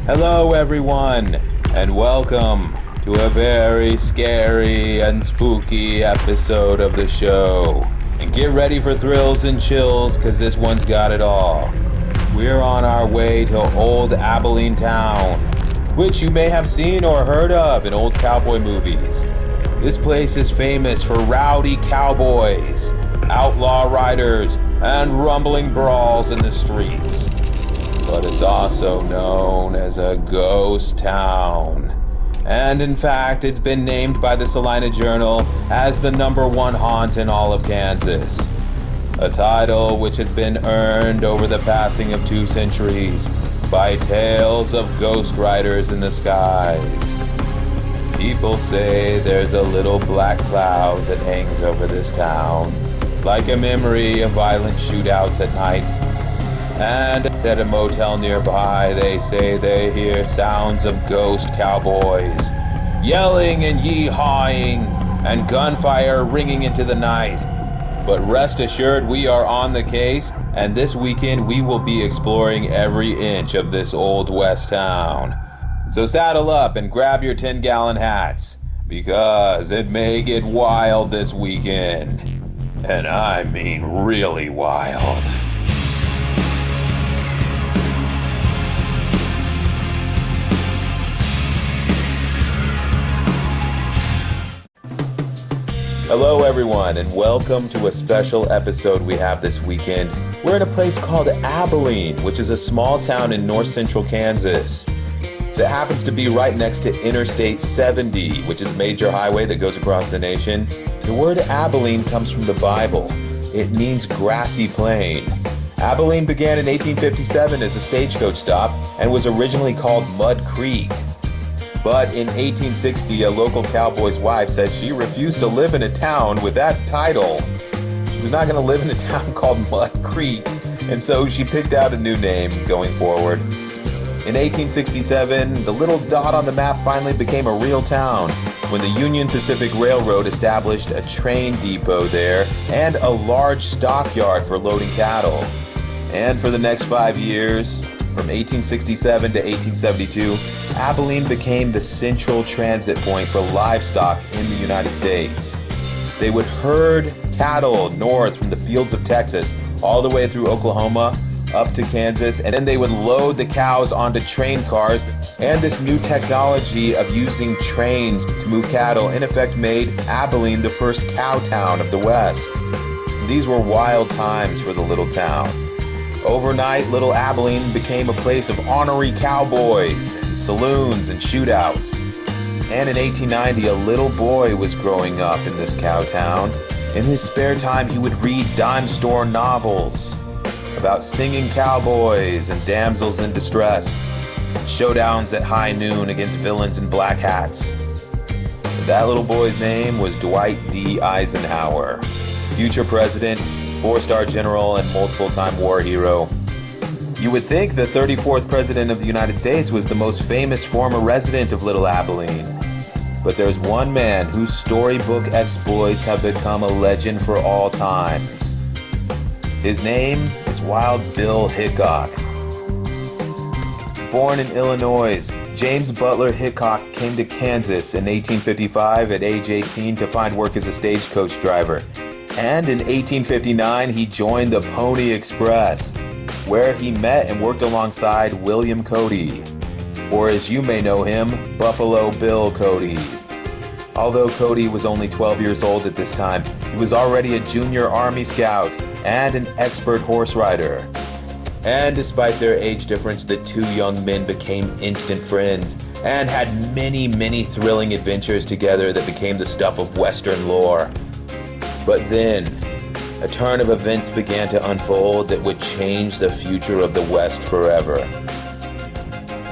Hello everyone, and welcome to a very scary and spooky episode of the show. And get ready for thrills and chills, cause this one's got it all. We're on our way to Old Abilene Town, which you may have seen or heard of in old cowboy movies. This place is famous for rowdy cowboys, outlaw riders, and rumbling brawls in the streets. But it's also known as a ghost town. And in fact, it's been named by the Salina Journal as the #1 haunt in all of Kansas. A title which has been earned over the passing of 2 centuries by tales of ghost riders in the skies. People say there's a little black cloud that hangs over this town, like a memory of violent shootouts at night. And at a motel nearby, they say they hear sounds of ghost cowboys yelling and yee-hawing and gunfire ringing into the night. But rest assured, we are on the case, and this weekend we will be exploring every inch of this old west town. So saddle up and grab your 10-gallon hats, because it may get wild this weekend. And I mean really wild. Hello everyone, and welcome to a special episode we have this weekend. We're in a place called Abilene, which is a small town in north central Kansas that happens to be right next to Interstate 70, which is a major highway that goes across the nation. The word Abilene comes from the Bible. It means grassy plain. Abilene began in 1857 as a stagecoach stop and was originally called Mud Creek. But in 1860, a local cowboy's wife said she refused to live in a town with that title. She was not going to live in a town called Mud Creek, and so she picked out a new name going forward. In 1867, the little dot on the map finally became a real town when the Union Pacific Railroad established a train depot there and a large stockyard for loading cattle. And for the next 5 years, from 1867 to 1872, Abilene became the central transit point for livestock in the United States. They would herd cattle north from the fields of Texas all the way through Oklahoma up to Kansas, and then they would load the cows onto train cars, and this new technology of using trains to move cattle in effect made Abilene the first cow town of the West. These were wild times for the little town. Overnight, Little Abilene became a place of ornery cowboys and saloons and shootouts. And in 1890, a little boy was growing up in this cow town. In his spare time, he would read dime store novels about singing cowboys and damsels in distress, showdowns at high noon against villains in black hats. And that little boy's name was Dwight D. Eisenhower, future president, 4-star general, and multiple-time war hero. You would think the 34th President of the United States was the most famous former resident of Little Abilene. But there's one man whose storybook exploits have become a legend for all times. His name is Wild Bill Hickok. Born in Illinois, James Butler Hickok came to Kansas in 1855 at age 18 to find work as a stagecoach driver. And in 1859, he joined the Pony Express, where he met and worked alongside William Cody, or as you may know him, Buffalo Bill Cody. Although Cody was only 12 years old at this time, he was already a junior Army Scout and an expert horse rider. And despite their age difference, the 2 young men became instant friends and had many, many thrilling adventures together that became the stuff of Western lore. But then, a turn of events began to unfold that would change the future of the West forever.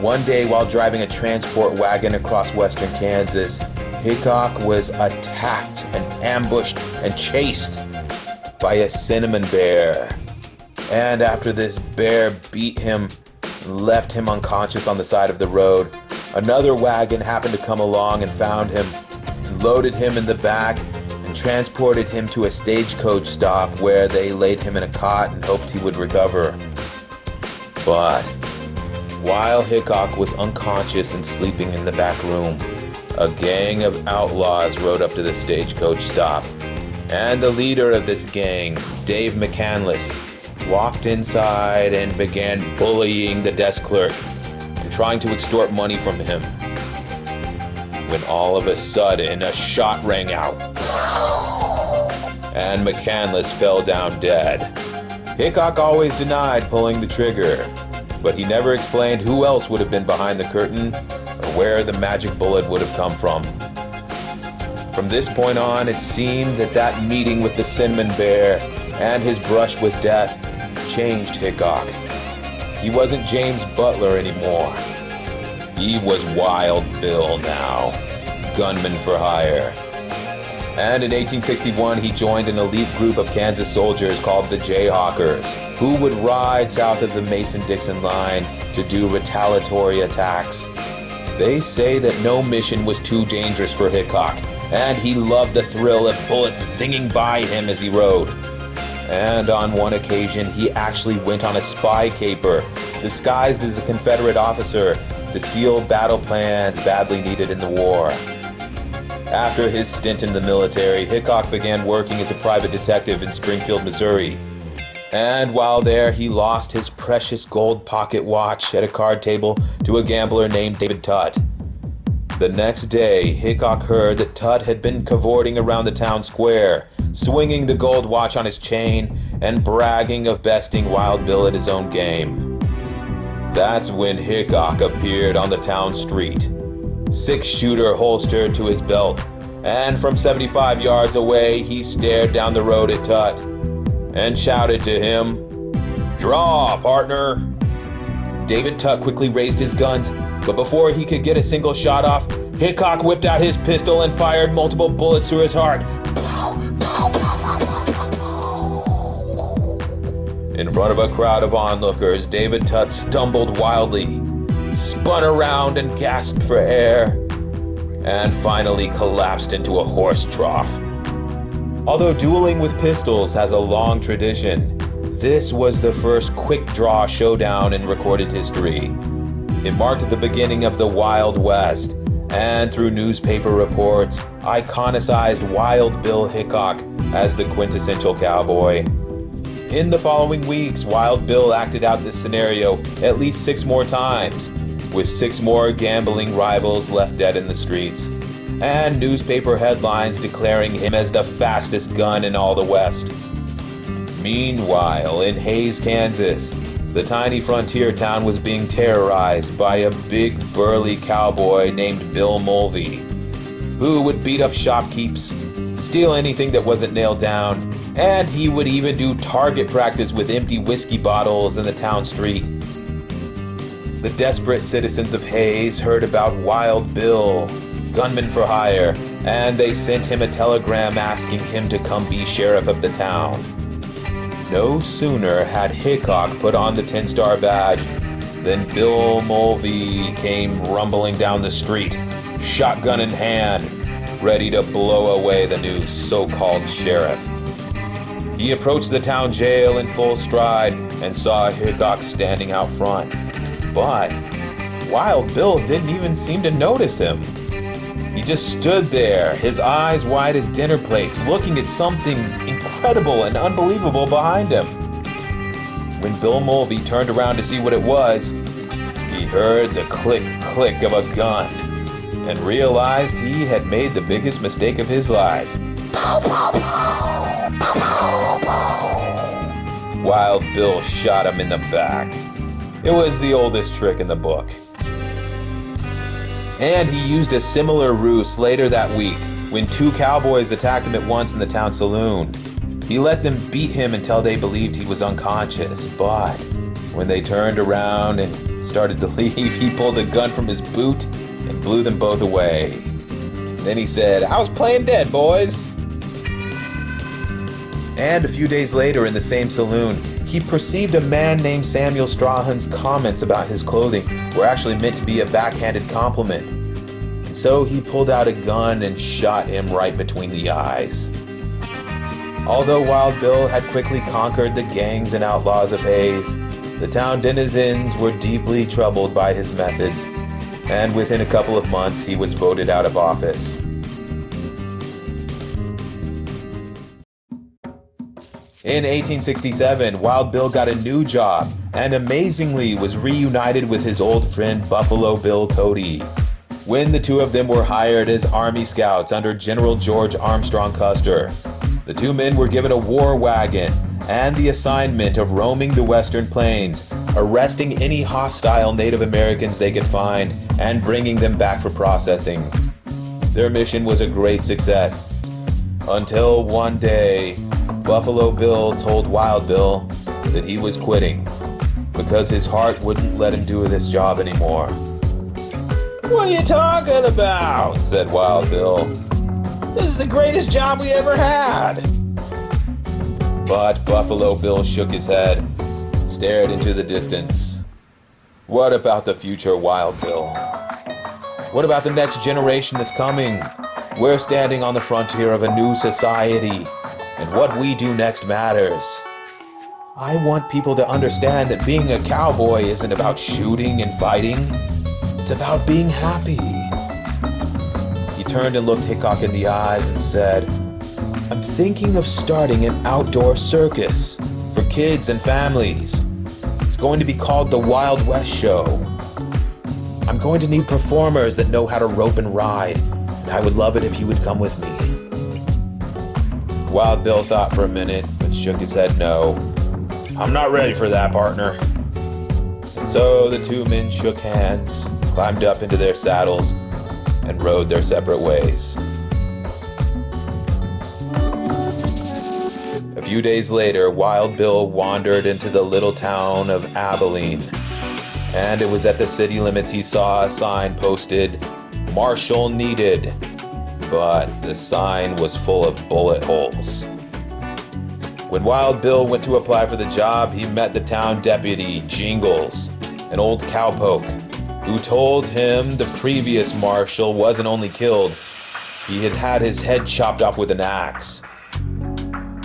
One day, while driving a transport wagon across western Kansas, Hickok was attacked and ambushed and chased by a cinnamon bear. And after this bear beat him and left him unconscious on the side of the road, another wagon happened to come along and found him, loaded him in the back, and transported him to a stagecoach stop where they laid him in a cot and hoped he would recover. But While Hickok was unconscious and sleeping in the back room, a gang of outlaws rode up to the stagecoach stop, and the leader of this gang, Dave McCandless, walked inside and began bullying the desk clerk and trying to extort money from him. When all of a sudden, a shot rang out, and McCandless fell down dead. Hickok always denied pulling the trigger, but he never explained who else would have been behind the curtain or where the magic bullet would have come from. From this point on, it seemed that meeting with the Cinnamon Bear and his brush with death changed Hickok. He wasn't James Butler anymore. He was Wild Bill now, gunman for hire. And in 1861, he joined an elite group of Kansas soldiers called the Jayhawkers, who would ride south of the Mason-Dixon line to do retaliatory attacks. They say that no mission was too dangerous for Hickok, and he loved the thrill of bullets singing by him as he rode. And on one occasion, he actually went on a spy caper, disguised as a Confederate officer, to steal battle plans badly needed in the war. After his stint in the military, Hickok began working as a private detective in Springfield, Missouri. And while there, he lost his precious gold pocket watch at a card table to a gambler named David Tutt. The next day, Hickok heard that Tutt had been cavorting around the town square, swinging the gold watch on his chain and bragging of besting Wild Bill at his own game. That's when Hickok appeared on the town street, six-shooter holstered to his belt, and from 75 yards away, he stared down the road at Tutt and shouted to him, "Draw, partner!" David Tutt quickly raised his guns, but before he could get a single shot off, Hickok whipped out his pistol and fired multiple bullets through his heart. In front of a crowd of onlookers, David Tutt stumbled wildly, spun around and gasped for air, and finally collapsed into a horse trough. Although dueling with pistols has a long tradition, this was the first quick-draw showdown in recorded history. It marked the beginning of the Wild West, and through newspaper reports, iconicized Wild Bill Hickok as the quintessential cowboy. In the following weeks, Wild Bill acted out this scenario at least 6 more times, with 6 more gambling rivals left dead in the streets, and newspaper headlines declaring him as the fastest gun in all the West. Meanwhile, in Hays, Kansas, the tiny frontier town was being terrorized by a big burly cowboy named Bill Mulvey, who would beat up shopkeepers, steal anything that wasn't nailed down, and he would even do target practice with empty whiskey bottles in the town street. The desperate citizens of Hays heard about Wild Bill, gunman for hire, and they sent him a telegram asking him to come be sheriff of the town. No sooner had Hickok put on the 10-star badge than Bill Mulvey came rumbling down the street, shotgun in hand, ready to blow away the new so-called sheriff. He approached the town jail in full stride and saw Hickok standing out front. But Wild Bill didn't even seem to notice him. He just stood there, his eyes wide as dinner plates, looking at something incredible and unbelievable behind him. When Bill Mulvey turned around to see what it was, he heard the click-click of a gun and realized he had made the biggest mistake of his life. Wild Bill shot him in the back. It was the oldest trick in the book. And he used a similar ruse later that week when 2 cowboys attacked him at once in the town saloon. He let them beat him until they believed he was unconscious, but when they turned around and started to leave, he pulled a gun from his boot and blew them both away. Then he said, "I was playing dead, boys." And a few days later in the same saloon, he perceived a man named Samuel Strawhan's comments about his clothing were actually meant to be a backhanded compliment. And so he pulled out a gun and shot him right between the eyes. Although Wild Bill had quickly conquered the gangs and outlaws of Hays, The town denizens were deeply troubled by his methods, and within a couple of months he was voted out of office. In 1867, Wild Bill got a new job and amazingly was reunited with his old friend Buffalo Bill Cody. When the two of them were hired as Army Scouts under General George Armstrong Custer, the two men were given a war wagon and the assignment of roaming the western plains, arresting any hostile Native Americans they could find and bringing them back for processing. Their mission was a great success, until one day, Buffalo Bill told Wild Bill that he was quitting because his heart wouldn't let him do this job anymore. "What are you talking about?" said Wild Bill. "This is the greatest job we ever had." But Buffalo Bill shook his head and stared into the distance. "What about the future, Wild Bill? What about the next generation that's coming? We're standing on the frontier of a new society, and what we do next matters. I want people to understand that being a cowboy isn't about shooting and fighting. It's about being happy." He turned and looked Hickok in the eyes and said, "I'm thinking of starting an outdoor circus for kids and families. It's going to be called the Wild West Show. I'm going to need performers that know how to rope and ride, and I would love it if you would come with me." Wild Bill thought for a minute, but shook his head no. "I'm not ready for that, partner." And so the two men shook hands, climbed up into their saddles, and rode their separate ways. A few days later, Wild Bill wandered into the little town of Abilene, and it was at the city limits he saw a sign posted, "Marshal Needed," but the sign was full of bullet holes. When Wild Bill went to apply for the job, he met the town deputy, Jingles, an old cowpoke, who told him the previous marshal wasn't only killed, he had had his head chopped off with an axe.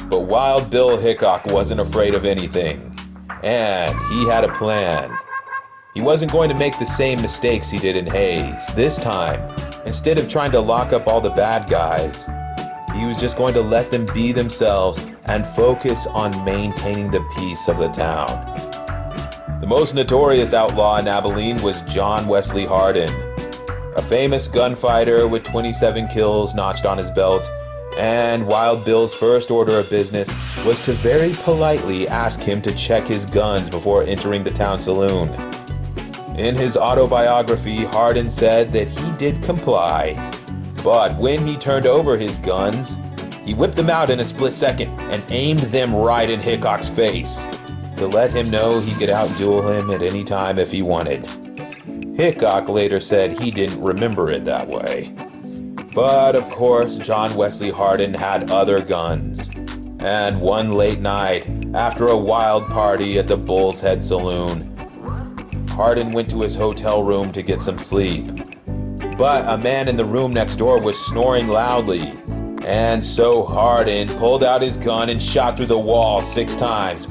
But Wild Bill Hickok wasn't afraid of anything, and he had a plan. He wasn't going to make the same mistakes he did in Hays. This time, instead of trying to lock up all the bad guys, he was just going to let them be themselves and focus on maintaining the peace of the town. The most notorious outlaw in Abilene was John Wesley Hardin, a famous gunfighter with 27 kills notched on his belt, and Wild Bill's first order of business was to very politely ask him to check his guns before entering the town saloon. In his autobiography, Hardin said that he did comply, but when he turned over his guns, he whipped them out in a split second and aimed them right in Hickok's face to let him know he could outduel him at any time if he wanted. Hickok later said he didn't remember it that way. But of course, John Wesley Hardin had other guns. And one late night, after a wild party at the Bull's Head Saloon, Hardin went to his hotel room to get some sleep. But a man in the room next door was snoring loudly, and so Hardin pulled out his gun and shot through the wall 6 times.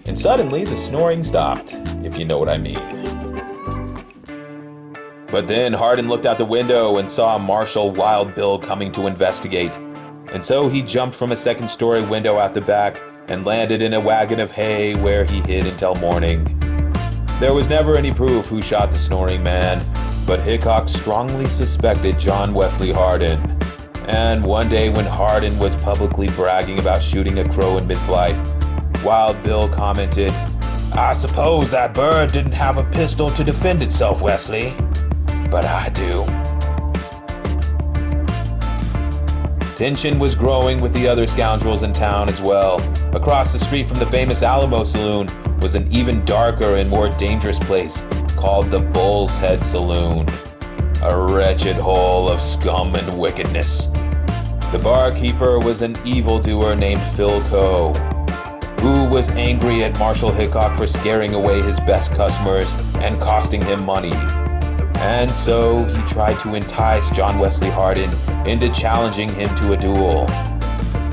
And suddenly the snoring stopped, if you know what I mean. But then Hardin looked out the window and saw Marshal Wild Bill coming to investigate, and so he jumped from a second-story window out the back and landed in a wagon of hay where he hid until morning. There was never any proof who shot the snoring man, but Hickok strongly suspected John Wesley Hardin. And one day when Hardin was publicly bragging about shooting a crow in mid-flight, Wild Bill commented, "I suppose that bird didn't have a pistol to defend itself, Wesley, but I do." Tension was growing with the other scoundrels in town as well. Across the street from the famous Alamo Saloon was an even darker and more dangerous place called the Bull's Head Saloon, a wretched hole of scum and wickedness. The barkeeper was an evildoer named Phil Coe, who was angry at Marshal Hickok for scaring away his best customers and costing him money. And so he tried to entice John Wesley Hardin into challenging him to a duel.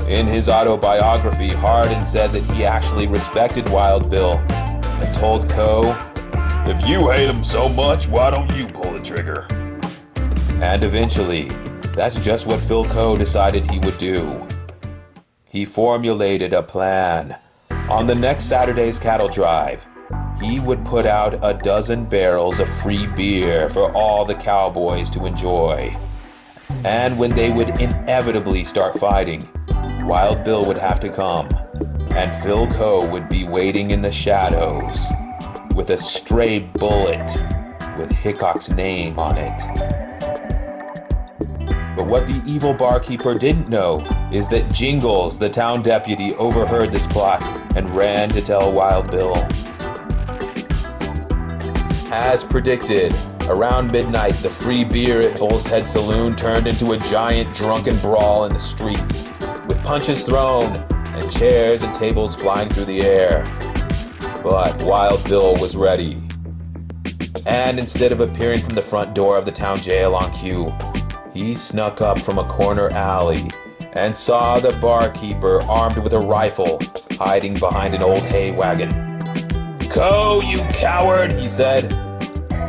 In his autobiography, Hardin said that he actually respected Wild Bill and told Coe, "If you hate him so much, why don't you pull the trigger?" And eventually, that's just what Phil Coe decided he would do. He formulated a plan. On the next Saturday's cattle drive, he would put out a dozen barrels of free beer for all the cowboys to enjoy. And when they would inevitably start fighting, Wild Bill would have to come, and Phil Coe would be waiting in the shadows with a stray bullet with Hickok's name on it. But what the evil barkeeper didn't know is that Jingles, the town deputy, overheard this plot and ran to tell Wild Bill. As predicted, around midnight, the free beer at Bull's Head Saloon turned into a giant drunken brawl in the streets, with punches thrown and chairs and tables flying through the air. But Wild Bill was ready. And instead of appearing from the front door of the town jail on cue, he snuck up from a corner alley and saw the barkeeper armed with a rifle hiding behind an old hay wagon. "Coe, you coward," he said.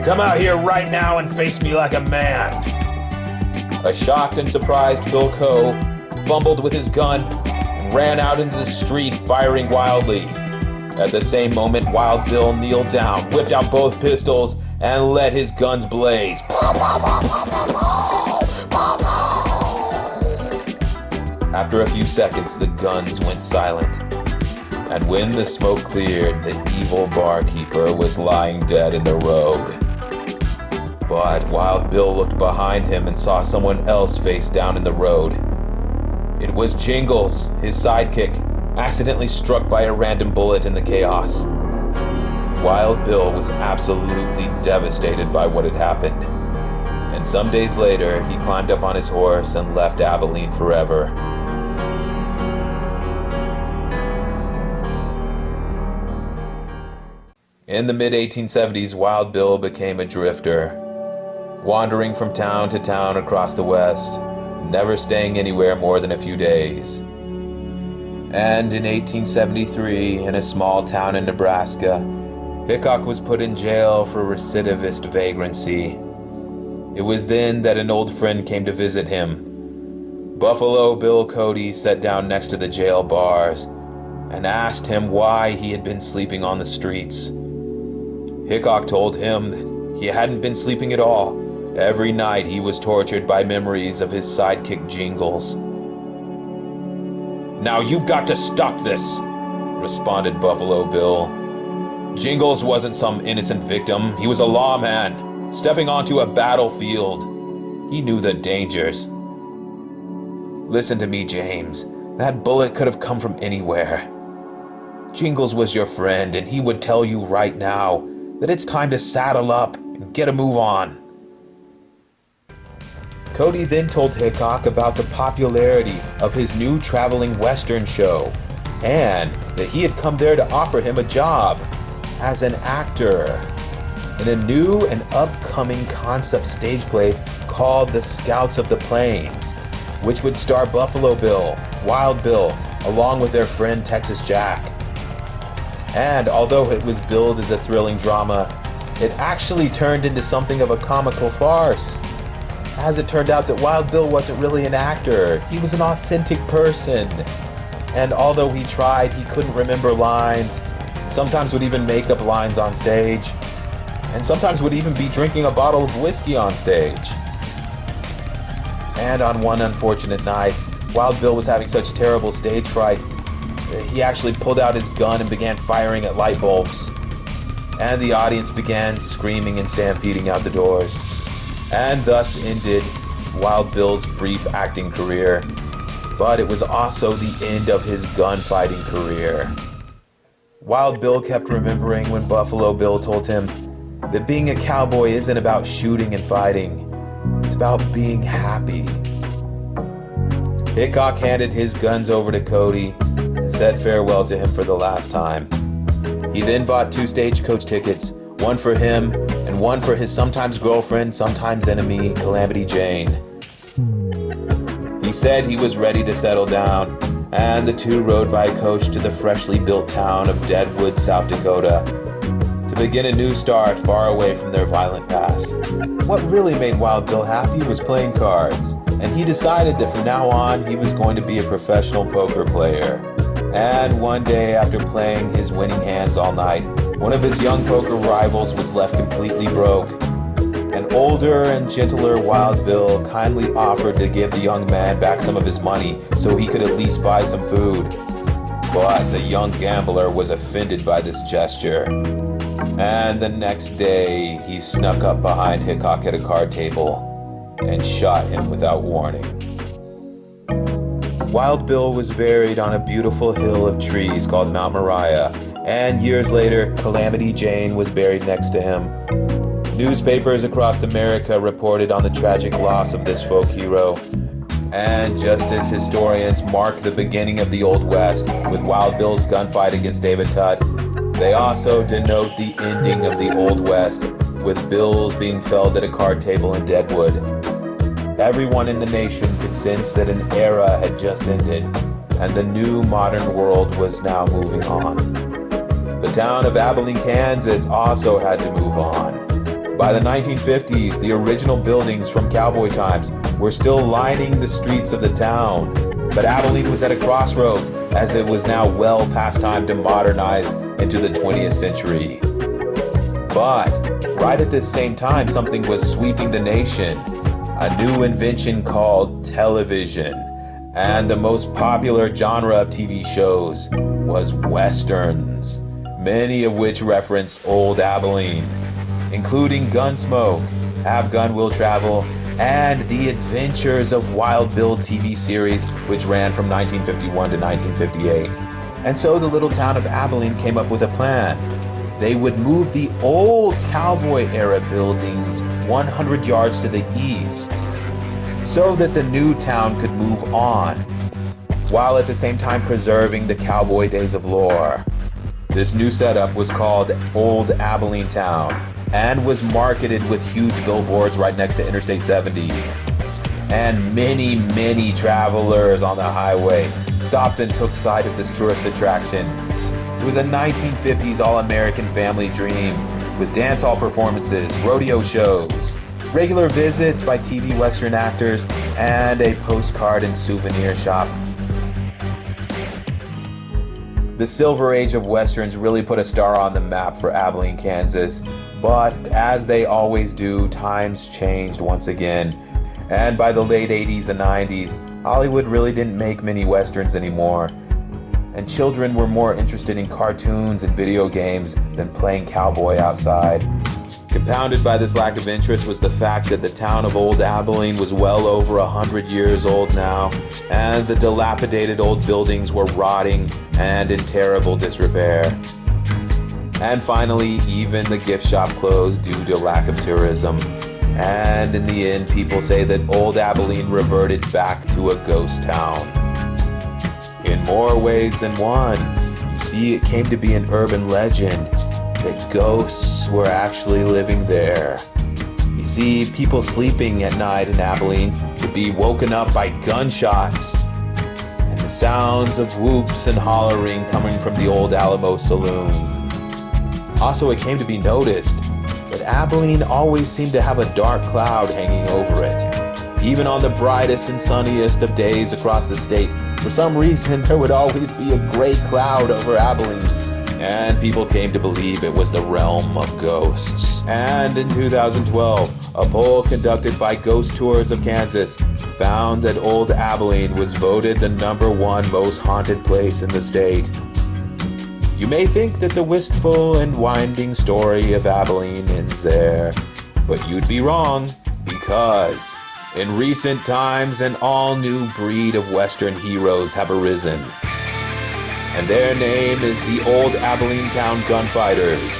"Come out here right now and face me like a man." A shocked and surprised Phil Coe fumbled with his gun and ran out into the street firing wildly. At the same moment, Wild Bill kneeled down, whipped out both pistols, and let his guns blaze. After a few seconds, the guns went silent. And when the smoke cleared, the evil barkeeper was lying dead in the road. But Wild Bill looked behind him and saw someone else face down in the road. It was Jingles, his sidekick, accidentally struck by a random bullet in the chaos. Wild Bill was absolutely devastated by what had happened. And some days later, he climbed up on his horse and left Abilene forever. In the mid-1870s, Wild Bill became a drifter, wandering from town to town across the West, never staying anywhere more than a few days. And in 1873, in a small town in Nebraska, Hickok was put in jail for recidivist vagrancy. It was then that an old friend came to visit him. Buffalo Bill Cody sat down next to the jail bars and asked him why he had been sleeping on the streets. Hickok told him that he hadn't been sleeping at all. Every night he was tortured by memories of his sidekick Jingles. "Now you've got to stop this," responded Buffalo Bill. Jingles wasn't some innocent victim. He was a lawman, stepping onto a battlefield. He knew the dangers. "Listen to me, James. That bullet could have come from anywhere. Jingles was your friend, and he would tell you right now that it's time to saddle up and get a move on." Cody then told Hickok about the popularity of his new traveling Western show, and that he had come there to offer him a job as an actor in a new and upcoming concept stage play called The Scouts of the Plains, which would star Buffalo Bill, Wild Bill, along with their friend Texas Jack. And although it was billed as a thrilling drama, it actually turned into something of a comical farce. As it turned out that Wild Bill wasn't really an actor, he was an authentic person. And although he tried, he couldn't remember lines, sometimes would even make up lines on stage, and sometimes would even be drinking a bottle of whiskey on stage. And on one unfortunate night, Wild Bill was having such terrible stage fright, he actually pulled out his gun and began firing at light bulbs. And the audience began screaming and stampeding out the doors. And thus ended Wild Bill's brief acting career. But it was also the end of his gunfighting career. Wild Bill kept remembering when Buffalo Bill told him that being a cowboy isn't about shooting and fighting. It's about being happy. Hickok handed his guns over to Cody and said farewell to him for the last time. He then bought 2 stagecoach tickets, one for him and one for his sometimes girlfriend, sometimes enemy, Calamity Jane. He said he was ready to settle down and the two rode by coach to the freshly built town of Deadwood, South Dakota, to begin a new start far away from their violent past. What really made Wild Bill happy was playing cards, and he decided that from now on he was going to be a professional poker player. And one day, after playing his winning hands all night, one of his young poker rivals was left completely broke. An older and gentler Wild Bill kindly offered to give the young man back some of his money so he could at least buy some food. But the young gambler was offended by this gesture, and the next day he snuck up behind Hickok at a card table and shot him without warning. Wild Bill was buried on a beautiful hill of trees called Mount Moriah, and years later, Calamity Jane was buried next to him. Newspapers across America reported on the tragic loss of this folk hero. And just as historians mark the beginning of the Old West with Wild Bill's gunfight against David Tutt, they also denote the ending of the Old West with bills being felled at a card table in Deadwood. Everyone in the nation could sense that an era had just ended, and the new modern world was now moving on. The town of Abilene, Kansas also had to move on. By the 1950s, the original buildings from cowboy times were still lining the streets of the town, but Abilene was at a crossroads, as it was now well past time to modernize into the 20th century. But right at this same time, something was sweeping the nation. A new invention called television, and the most popular genre of TV shows was westerns, many of which referenced Old Abilene, including Gunsmoke, Have Gun Will Travel, and The Adventures of Wild Bill TV series, which ran from 1951 to 1958. And so the little town of Abilene came up with a plan. They would move the old cowboy-era buildings 100 yards to the east so that the new town could move on, while at the same time preserving the cowboy days of lore. This new setup was called Old Abilene Town and was marketed with huge billboards right next to Interstate 70. And many travelers on the highway stopped and took sight of this tourist attraction. It was a 1950s all-American family dream with dance hall performances, rodeo shows, regular visits by TV Western actors, and a postcard and souvenir shop. The Silver Age of Westerns really put a star on the map for Abilene, Kansas, but as they always do, times changed once again. And by the late 80s and 90s, Hollywood really didn't make many Westerns anymore. And children were more interested in cartoons and video games than playing cowboy outside. Compounded by this lack of interest was the fact that the town of Old Abilene was well over 100 years old now, and the dilapidated old buildings were rotting and in terrible disrepair. And finally, even the gift shop closed due to lack of tourism. And in the end, people say that Old Abilene reverted back to a ghost town. In more ways than one, you see, it came to be an urban legend that ghosts were actually living there. You see, people sleeping at night in Abilene would be woken up by gunshots and the sounds of whoops and hollering coming from the old Alamo saloon. Also, it came to be noticed that Abilene always seemed to have a dark cloud hanging over it. Even on the brightest and sunniest of days across the state, for some reason there would always be a gray cloud over Abilene, and people came to believe it was the realm of ghosts. And in 2012, a poll conducted by Ghost Tours of Kansas found that Old Abilene was voted the #1 most haunted place in the state. You may think that the wistful and winding story of Abilene ends there, but you'd be wrong, because in recent times an all-new breed of Western heroes have arisen. And their name is the Old Abilene Town Gunfighters.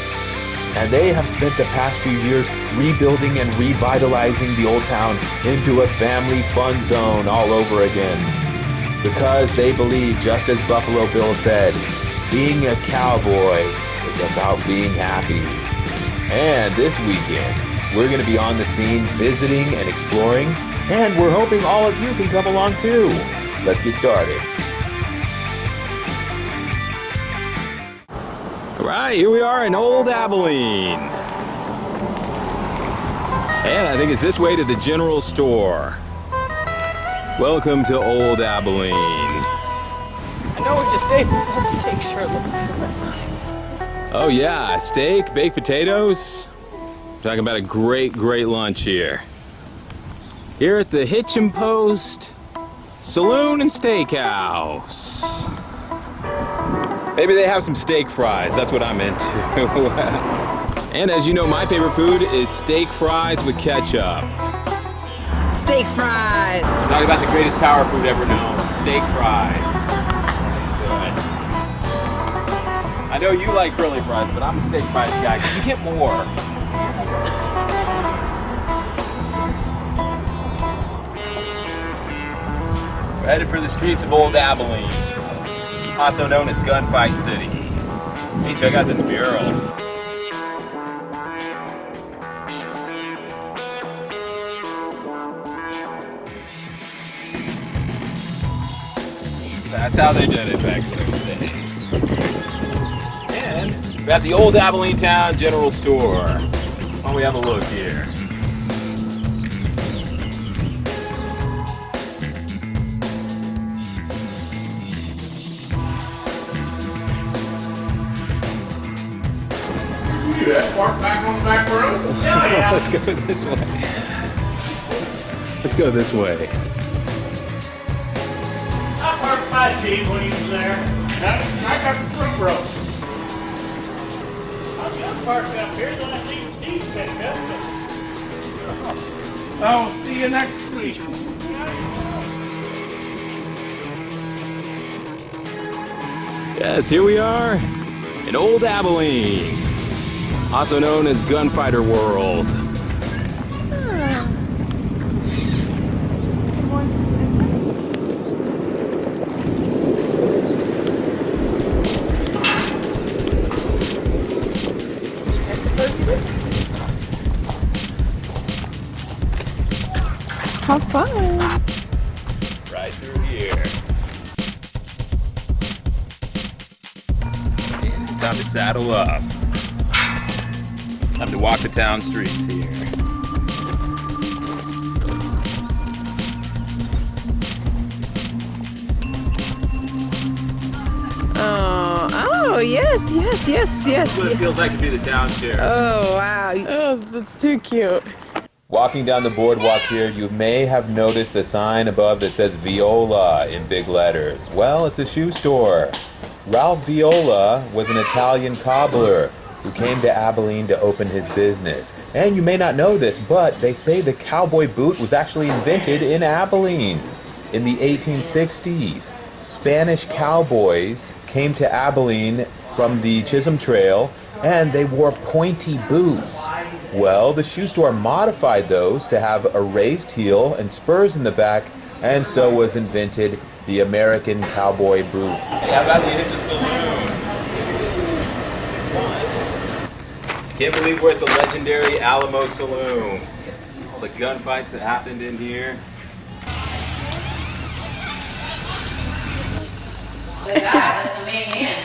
And they have spent the past few years rebuilding and revitalizing the old town into a family fun zone all over again. Because they believe, just as Buffalo Bill said, being a cowboy is about being happy. And this weekend, we're going to be on the scene visiting and exploring, and we're hoping all of you can come along too. Let's get started. Right, here we are in Old Abilene. And I think it's this way to the general store. Welcome to Old Abilene. I know we just ate that steak shirtless. Oh yeah, steak, baked potatoes. Talking about a great lunch here. Here at the Hitch and Post Saloon and Steakhouse. Maybe they have some steak fries, that's what I'm into. And as you know, my favorite food is steak fries with ketchup. Steak fries! Talk about the greatest power food ever known, steak fries. That's good. I know you like curly fries, but I'm a steak fries guy because you get more. We're headed for the streets of Old Abilene, also known as Gunfight City. Hey, check out this mural. That's how they did it back in those days. And we're at the Old Abilene Town General Store. Why don't we have a look here? Park back on the back road? Yeah. Let's go this way. Let's go this way. I parked my Jeep when he was there. I got the front row. I parked up here, then I seen Steve pick up. I'll see you next week. Yes, here we are in Old Abilene, also known as Gunfighter World. How fun! Right through here. And it's time to saddle up. Time to walk the town streets here. Oh, yes. That's what it feels like to be the town sheriff. Oh, wow. Oh, that's too cute. Walking down the boardwalk here, you may have noticed the sign above that says Viola in big letters. Well, it's a shoe store. Ralph Viola was an Italian cobbler who came to Abilene to open his business. And you may not know this, but they say the cowboy boot was actually invented in Abilene in the 1860s. Spanish cowboys came to Abilene from the Chisholm Trail, and they wore pointy boots. Well, the shoe store modified those to have a raised heel and spurs in the back, and so was invented the American cowboy boot. Hey, how about we hit the saloon? I can't believe we're at the legendary Alamo Saloon. All the gunfights that happened in here. That's the main man.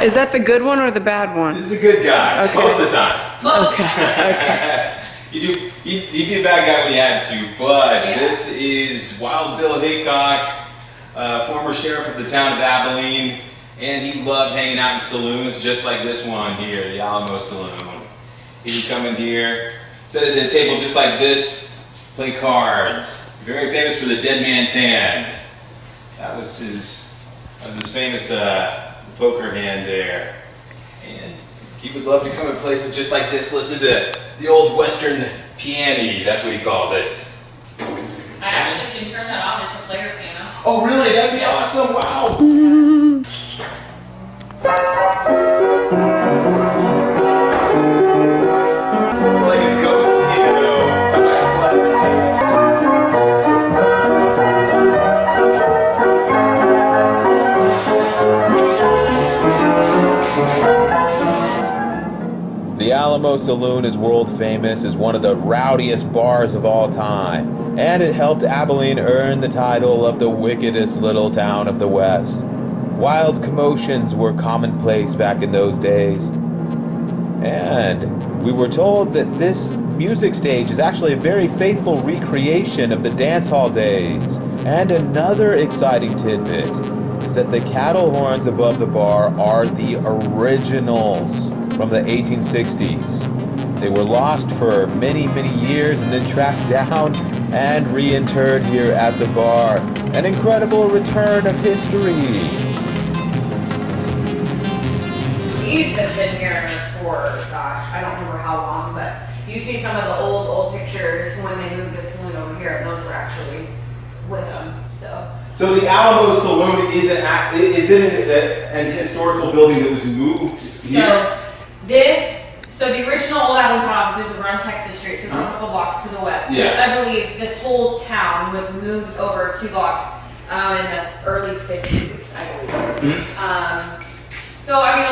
Is that the good one or the bad one? This is a good guy, Okay. most of the time. Okay. You'd be a bad guy when you had to, but Yeah. this is Wild Bill Hickok, former sheriff of the town of Abilene, and he loved hanging out in saloons just like this one here, the Alamo Saloon. He would come in here, sit at a table just like this, play cards. Very famous for the dead man's hand. That was his famous poker hand there. And he would love to come to places just like this, listen to the old Western piano, that's what he called it. I actually can turn that on. It's a player piano. Oh really? That'd be awesome, wow! It's like a ghost piano. How much The Alamo Saloon is world famous as one of the rowdiest bars of all time, and it helped Abilene earn the title of the wickedest little town of the West. Wild commotions were commonplace back in those days. And we were told that this music stage is actually a very faithful recreation of the dance hall days. And another exciting tidbit is that the cattle horns above the bar are the originals from the 1860s. They were lost for many, many years and then tracked down and reinterred here at the bar. An incredible return of history. These have been here for, gosh, I don't remember how long, but you see some of the old pictures when they moved the saloon over here, and those were actually with them, so. So the Alamo Saloon is an historical building that was moved here? So the original Old Abilene Town offices were on Texas Street, so it's a couple blocks to the west. Yeah. This, I believe, this whole town was moved over 2 blocks in the early 50s, I believe. So, I mean,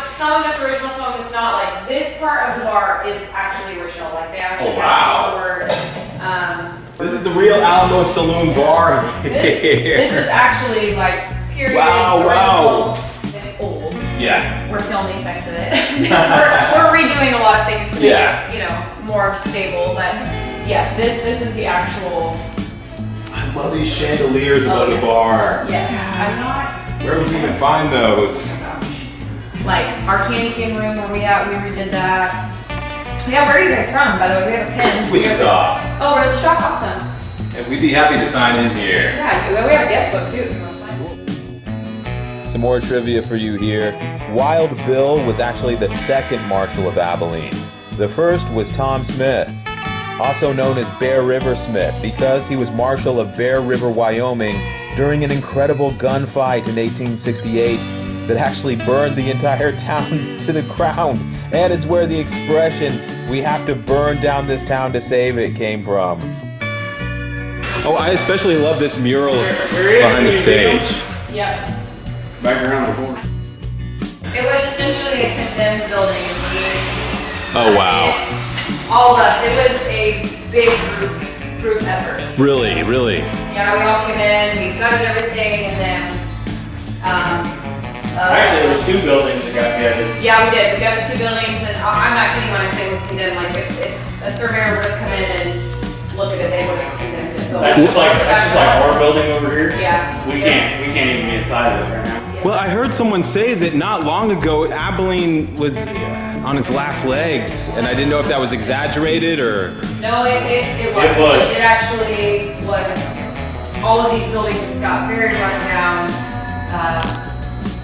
some of it's original, some of it's not. Like, this part of the bar is actually original. Like, they actually have the word. This is the real Alamo Saloon bar. This is actually, like, period original. It's old. Yeah. We're filming effects of it. we're redoing a lot of things to make it, you know, more stable. But, yes, this is the actual... I love these chandeliers above the bar. Yes, Where would we even find those? like our candy cane room where we redid that. Yeah, where are you guys from, by the way? We have a pin. Wichita. Oh, we're the shop, awesome. And we'd be happy to sign in here. Yeah, we have a guest book too if you want to sign. Some more trivia for you here. Wild Bill was actually the second Marshal of Abilene. The first was Tom Smith, also known as Bear River Smith, because he was Marshal of Bear River, Wyoming during an incredible gunfight in 1868 that actually burned the entire town to the ground. And it's where the expression, "we have to burn down this town to save it," came from. Oh, I especially love this mural behind the stage. Yep. Back around the corner. It was essentially a condemned building. Oh, wow. All of us. It was a big group effort. Really? Yeah, we all came in, we gutted everything, and then Actually, there was 2 buildings that got gutted. yeah, we did. We got the 2 buildings, and I'm not kidding when I say it was condemned. Like, if a surveyor would have come in and looked at it, they would have condemned it. That's just like our building over here. Yeah. We can't even get inside of it right now. Well, I heard someone say that not long ago Abilene was on its last legs, and I didn't know if that was exaggerated or... No, it was. It was. It actually was. All of these buildings got very run down,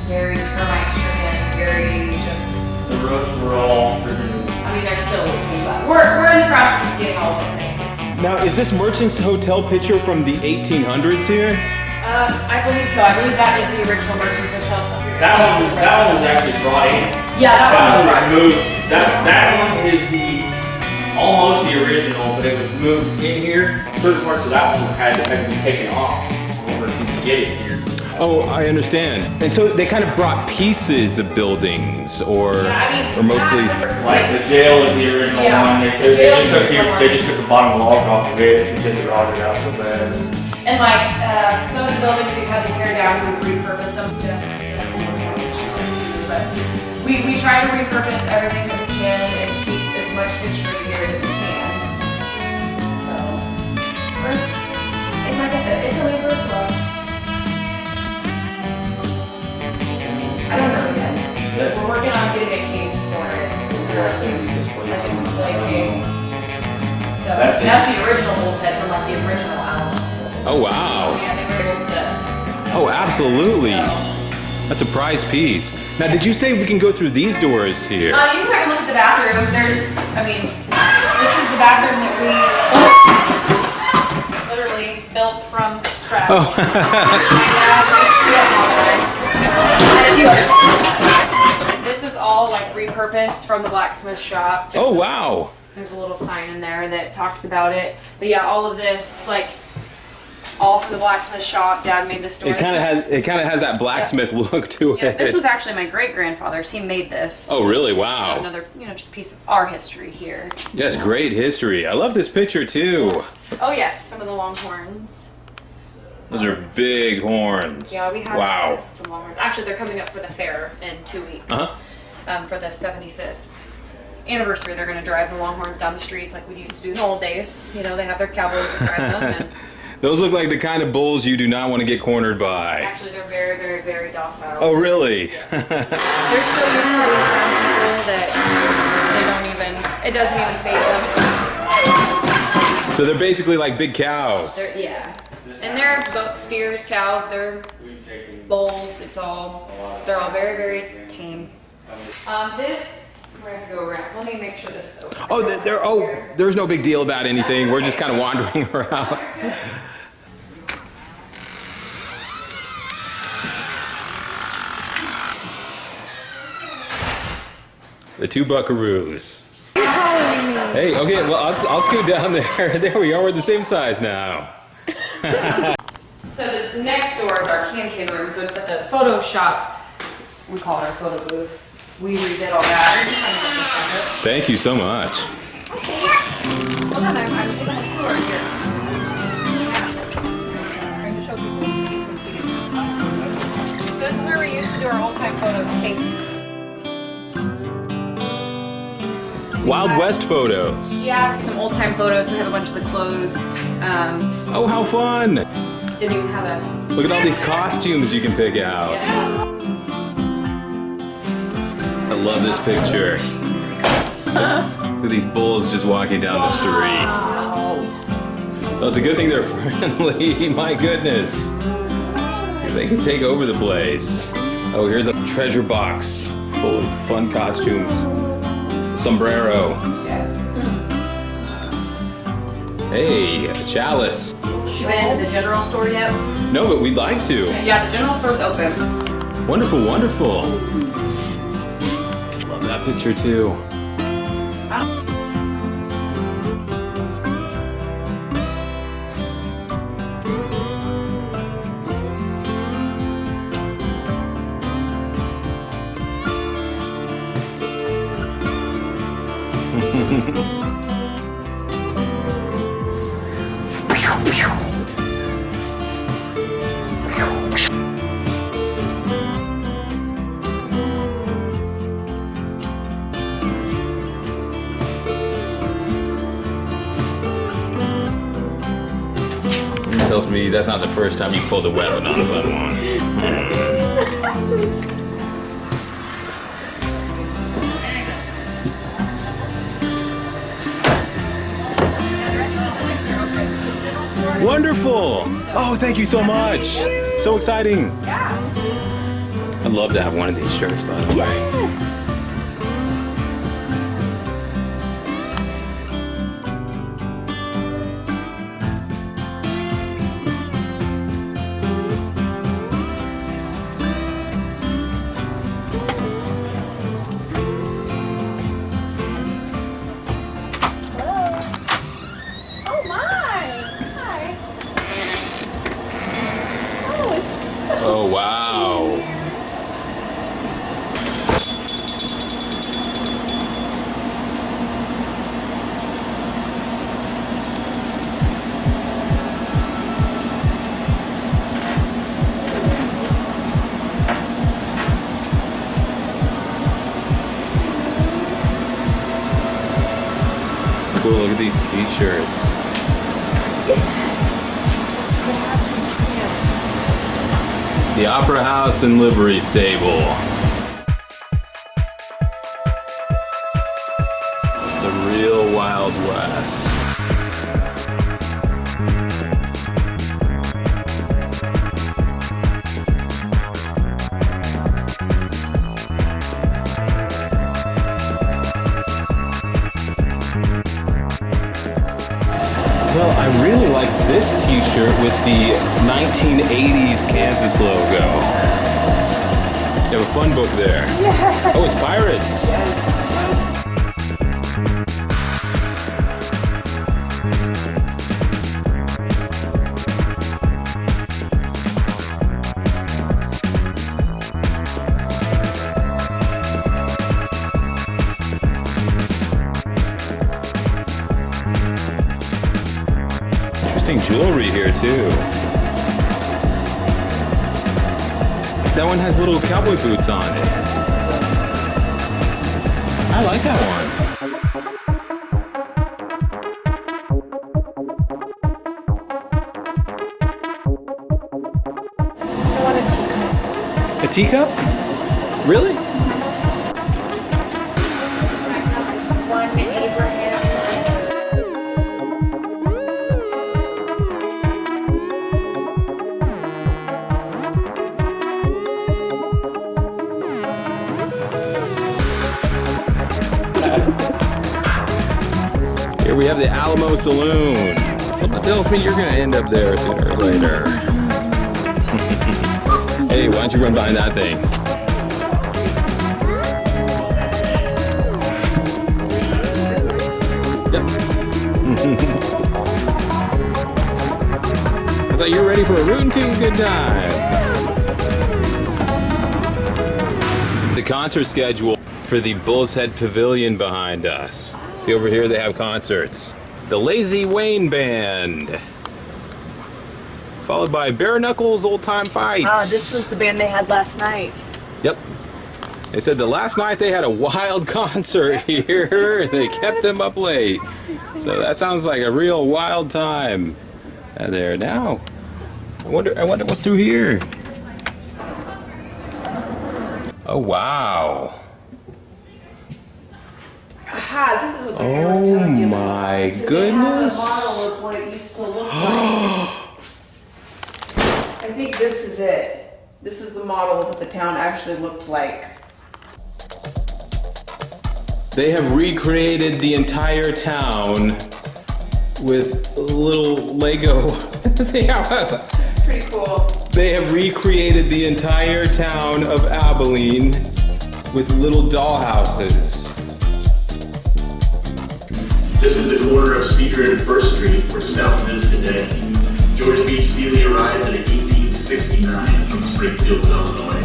very termite stricken, very just. The roofs were all freaking. I mean, they're still leaking, but we're in the process of getting all of them fixed. Now, is this Merchant's Hotel picture from the 1800s here? I believe so. I believe that is the original Merchant's Hotel. That one was actually brought in. Yeah, that one was brought in. Moved. That one is almost the original, but it was moved in here. Certain parts of that one had to be taken off in order to get it here. Oh, I understand. And so they kind of brought pieces of buildings, or mostly... Like the jail is the original one. They just took the bottom log off of it and did the rotted out so bad. And like some of the buildings we've had to tear down, we repurposed them. But we try to repurpose everything that we can and keep as much history here that we can. So, and like I said, it's a labor of love. I don't know yet. We're working on getting a case for it. Like a display case. So that's the original bull's head from like the original Alamo. Oh, wow. Yeah, they were able to. Oh, absolutely. So. That's a prize piece. Now, did you say we can go through these doors here? You can take a look at the bathroom. This is the bathroom that we literally built from scratch. Oh. This is all like repurposed from the blacksmith shop. Oh, wow. There's a little sign in there that talks about it. But yeah, all of this, like, all from the blacksmith shop. Dad made this door. It kind of has that blacksmith look to Yeah, it. this was actually my great-grandfather's. He made this. Oh, really? Wow. So another, just piece of our history here. Yes, great history. I love this picture too. Oh yes, some of the longhorns. Those are big horns. Yeah, we have wow. some longhorns. Actually, they're coming up for the fair in 2 weeks. For the 75th anniversary, they're going to drive the longhorns down the streets like we used to do in the old days. You know, they have their cowboys that drive them. And those look like the kind of bulls you do not want to get cornered by. actually, they're very, very, very docile. Oh, really? Yes. They're so used to being around people that they don't even, it doesn't even faze them. So they're basically like big cows. Yeah. And they're both steers, cows, they're bulls, they're all very, very tame. This, we're going to have to go around. Let me make sure this is open. Oh, there's no big deal about anything. We're just kind of wandering around. The two buckaroos. Hey, okay, well, I'll scoot down there. There we are, we're the same size now. So the next door is our can room, so it's at the photo shop. We call it our photo booth. We redid all that. Thank you so much. Hold on, I'm giving a tour here. I'm trying to show people. So this is where we used to do our old time photos. Hey. Wild West photos. Yeah, some old time photos. We have a bunch of the clothes. Oh, how fun! Didn't even have a. Look at all these costumes you can pick out. Yeah. I love this picture. Look at these bulls just walking down the street. Oh, it's a good thing they're friendly. My goodness. They can take over the place. Oh, here's a treasure box full of fun costumes. Sombrero. Yes. Hey, a chalice. You been into the general store yet? No, but we'd like to. Yeah, the general store's open. Wonderful, wonderful. Love that picture too. Tells me that's not the first time you pulled a weapon on someone. Wonderful! Oh, thank you so much. So exciting. Yeah. I'd love to have one of these shirts, by the way. Yes. Oh, wow. Cool, look at these t-shirts. The Opera House and Livery Stable. The real Wild West. Well, I really like this t-shirt with the 1980s Kansas logo. You have a fun book there. Yeah. Oh, it's Pirates. Interesting jewelry here too. That one has little cowboy boots on it. I like that one. I want a teacup. A teacup? Really? One Abraham. Here we have the Alamo Saloon. Something tells me you're gonna end up there sooner or later. Hey, why don't you run behind that thing? Yep. I thought you were ready for a rootin' tootin' good time. The concert schedule for the Bull's Head Pavilion behind us. See over here, they have concerts. The Lazy Wayne Band. Followed by Bare Knuckles Old Time Fights. This was the band they had last night. Yep. They said the last night they had a wild concert here and they kept them up late. So that sounds like a real wild time. And there now. I wonder what's through here. Oh wow. Aha, this is what the guy was telling you Oh about. my So they goodness. have a model of what it used to look like. I think this is it. This is the model of what the town actually looked like. They have recreated the entire town with little Lego. It's pretty cool. They have recreated the entire town of Abilene with little dollhouses. This is the corner of Cedar and First Street where Stouts is today. George B. Seeley arrived in 1869 from Springfield, Illinois,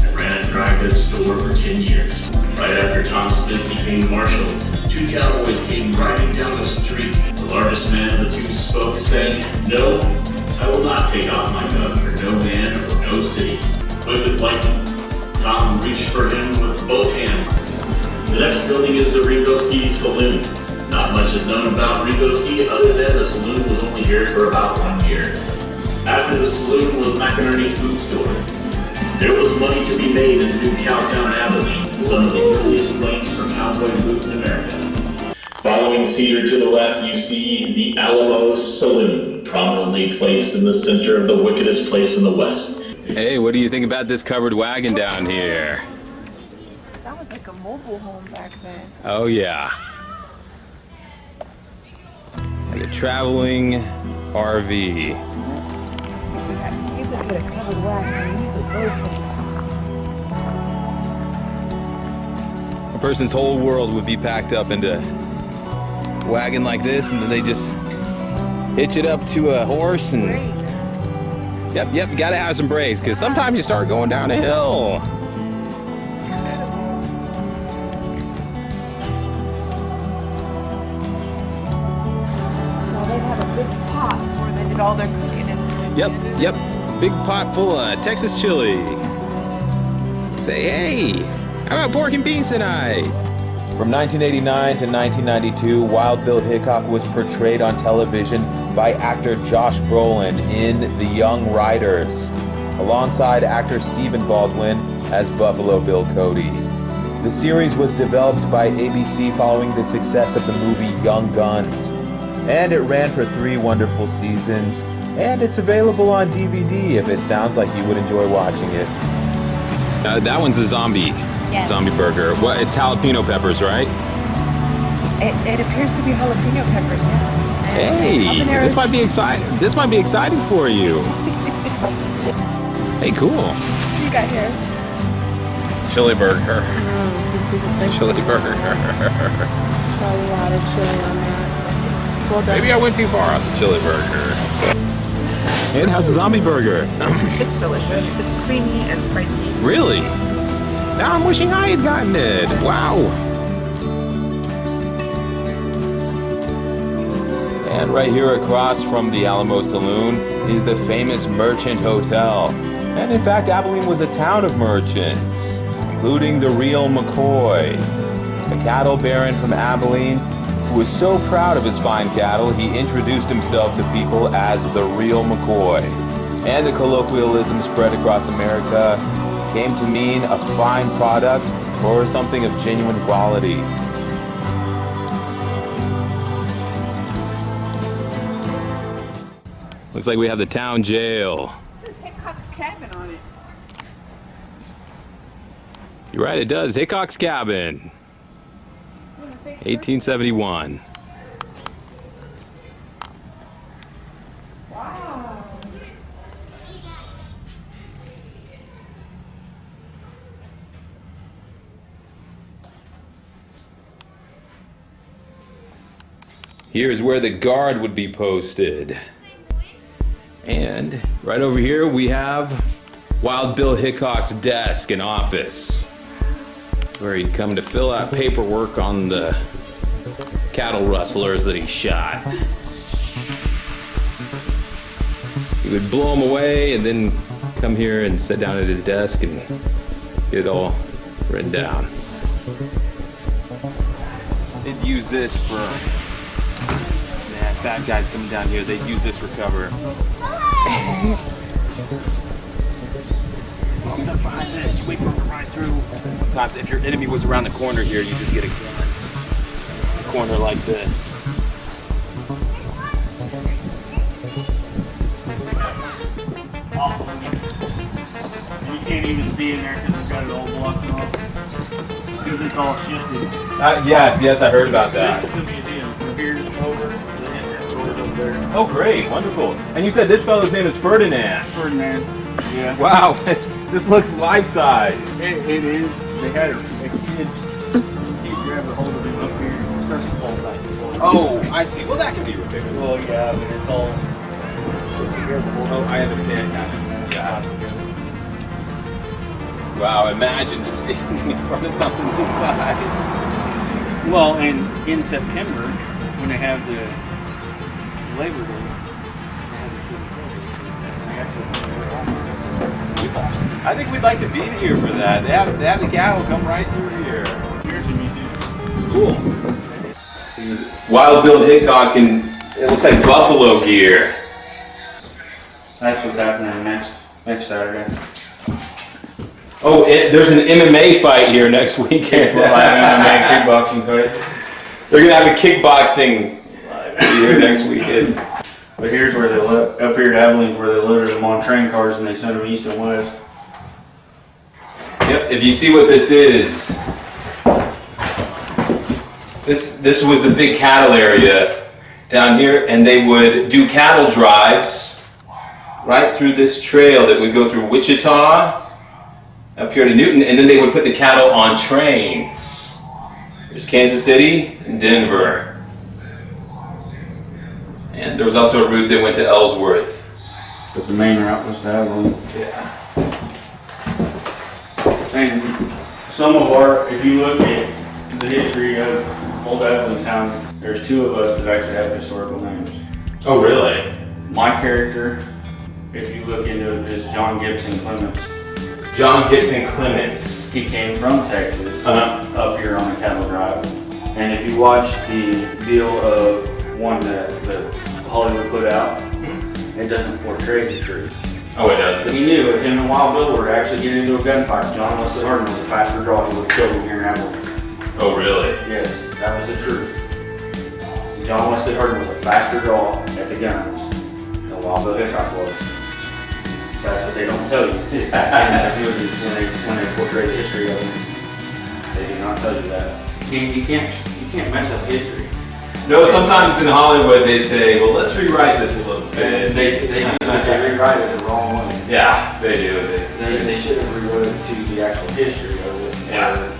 and ran a dry goods store for 10 years. Right after Tom Smith became marshal, two cowboys came riding down the street. The largest man of the two spoke, saying, "No, I will not take off my gun for no man or no city." Quick as lightning, Tom reached for him with both hands. The next building is the Ringoski Saloon. Not much is known about Ringoski other than the saloon was only here for about 1 year. After the saloon was McInerney's boot store. There was money to be made in New Cowtown, Abilene, some of the earliest claims for cowboy boot in America. Following Cedar to the left, you see the Alamo Saloon, prominently placed in the center of the wickedest place in the West. Hey, what do you think about this covered wagon down here? That was like a mobile home back then. Oh yeah. Like a traveling RV. You could get a covered wagon. You could go places. A person's whole world would be packed up into a wagon like this, and then they just hitch it up to a horse and. Brakes. Yep, you gotta have some brakes, because sometimes you start going down a hill. Well, they had a big pot where they did all their cooking inside. Yep. Big pot full of Texas chili. Say, hey, how about pork and beans tonight? From 1989 to 1992, Wild Bill Hickok was portrayed on television by actor Josh Brolin in The Young Riders, alongside actor Stephen Baldwin as Buffalo Bill Cody. The series was developed by ABC following the success of the movie Young Guns, and it ran for 3 wonderful seasons, and it's available on DVD if it sounds like you would enjoy watching it. That one's a zombie. Yes. Zombie burger. What? It's jalapeno peppers, right? It appears to be jalapeno peppers, yes. And Hey, habanero this might be exciting. This might be exciting for you. Hey, cool. What you got here? Chili burger. Oh, you can see the thick Chili burger. a lot of chili on that. Well done. Maybe I went too far on the chili burger. And how's the zombie burger? It's delicious. It's creamy and spicy. Really? Now I'm wishing I had gotten it. Wow. And right here across from the Alamo Saloon is the famous Merchant Hotel. And in fact, Abilene was a town of merchants, including the real McCoy, a cattle baron from Abilene who was so proud of his fine cattle he introduced himself to people as the real McCoy. And the colloquialism spread across America came to mean a fine product or something of genuine quality. Looks like we have the town jail. This is Hickok's cabin on it. You're right, it does. Hickok's cabin. 1871. Wow. Here's where the guard would be posted. And right over here we have Wild Bill Hickok's desk and office, where he'd come to fill out paperwork on the cattle rustlers that he shot. He would blow them away and then come here and sit down at his desk and get it all written down. They'd use this for... fat guys coming down here, they'd use this for cover. Up behind this, you wait for them to ride through. Sometimes if your enemy was around the corner here, you just get a corner like this. You can't even see in there because it's got it all blocked off. Because it's all shifted. Yes, I heard about that. This is the museum. From here over, the entrance door over there. Oh, great, wonderful. And you said this fellow's name is Ferdinand. Ferdinand. Yeah. Wow, this looks life-size. It is. They had a kid. He grabbed a hold of him up here and started to fall back. Oh, I see. Well, that can be repaired. Well, yeah, but it's all Oh, I understand now. Yeah. Wow, imagine just standing in front of something this size. well, and in September when they have the Labor Day, I think we'd like to be here for that. They have the cattle come right through here. here's the museum. Cool. This is Wild Bill Hickok in, it looks like buffalo gear. That's what's happening next Saturday. Oh, there's an MMA fight here next weekend. Kickboxing fight. They're gonna have a kickboxing here next weekend. But here's where they up here at Abilene, where they loaded them on train cars and they sent them east and west. Yep, if you see what this is, this was the big cattle area down here, and they would do cattle drives right through this trail that would go through Wichita, up here to Newton, and then they would put the cattle on trains. There's Kansas City and Denver. And there was also a route that went to Ellsworth. But the main route was to Abilene. Yeah. And some of our, if you look at the history of Old Abilene Town, there's two of us that actually have historical names. Oh, really? My character, if you look into it, is John Gibson Clements. John Gibson Clements. He came from Texas Uh-huh. up here on the cattle drive. And if you watch the deal of one that Hollywood put out, it doesn't portray the truth. Oh, it doesn't? But he knew if him and Wild Bill were to actually get into a gunfight, John Wesley Hardin was a faster draw, he would have killed him here in Abilene. Oh, really? Yes, that was the truth. John Wesley Hardin was a faster draw at the guns than Wild Bill Hickok was. That's what they don't tell you in the movies when they portray the history of them. They do not tell you that. You can't mess up history. No, sometimes in Hollywood they say, well, let's rewrite this a little bit. They rewrite it the wrong way. Yeah, they do. They should have rewrote it to the actual history of it. Yeah.